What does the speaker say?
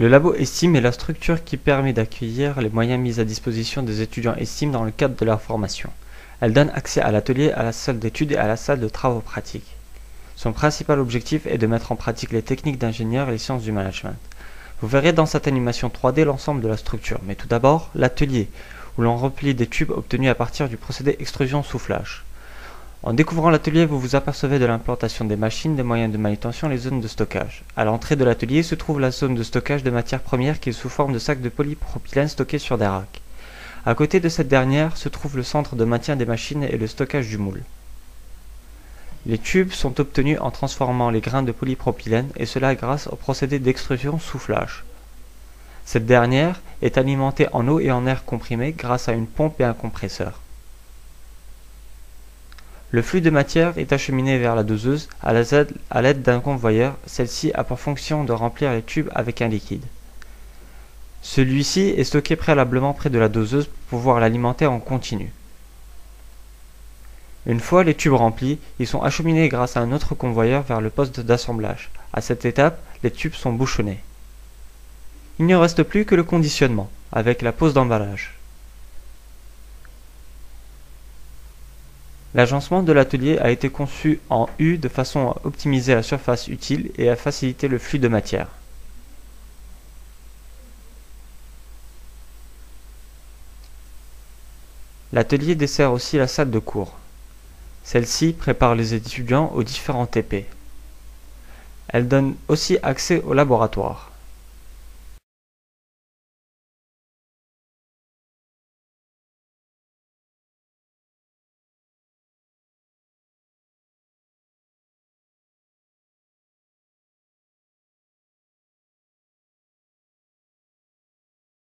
Le labo ESTIM est la structure qui permet d'accueillir les moyens mis à disposition des étudiants ESTIM dans le cadre de leur formation. Elle donne accès à l'atelier, à la salle d'études et à la salle de travaux pratiques. Son principal objectif est de mettre en pratique les techniques d'ingénieur et les sciences du management. Vous verrez dans cette animation 3D l'ensemble de la structure, mais tout d'abord, l'atelier, où l'on remplit des tubes obtenus à partir du procédé extrusion-soufflage. En découvrant l'atelier, vous vous apercevez de l'implantation des machines, des moyens de manutention et les zones de stockage. À l'entrée de l'atelier se trouve la zone de stockage de matières premières qui est sous forme de sacs de polypropylène stockés sur des racks. À côté de cette dernière se trouve le centre de maintien des machines et le stockage du moule. Les tubes sont obtenus en transformant les grains de polypropylène et cela grâce au procédé d'extrusion-soufflage. Cette dernière est alimentée en eau et en air comprimé grâce à une pompe et un compresseur. Le flux de matière est acheminé vers la doseuse à l'aide d'un convoyeur. Celle-ci a pour fonction de remplir les tubes avec un liquide. Celui-ci est stocké préalablement près de la doseuse pour pouvoir l'alimenter en continu. Une fois les tubes remplis, ils sont acheminés grâce à un autre convoyeur vers le poste d'assemblage. À cette étape, les tubes sont bouchonnés. Il ne reste plus que le conditionnement, avec la pose d'emballage. L'agencement de l'atelier a été conçu en U de façon à optimiser la surface utile et à faciliter le flux de matière. L'atelier dessert aussi la salle de cours. Celle-ci prépare les étudiants aux différents TP. Elle donne aussi accès au laboratoire.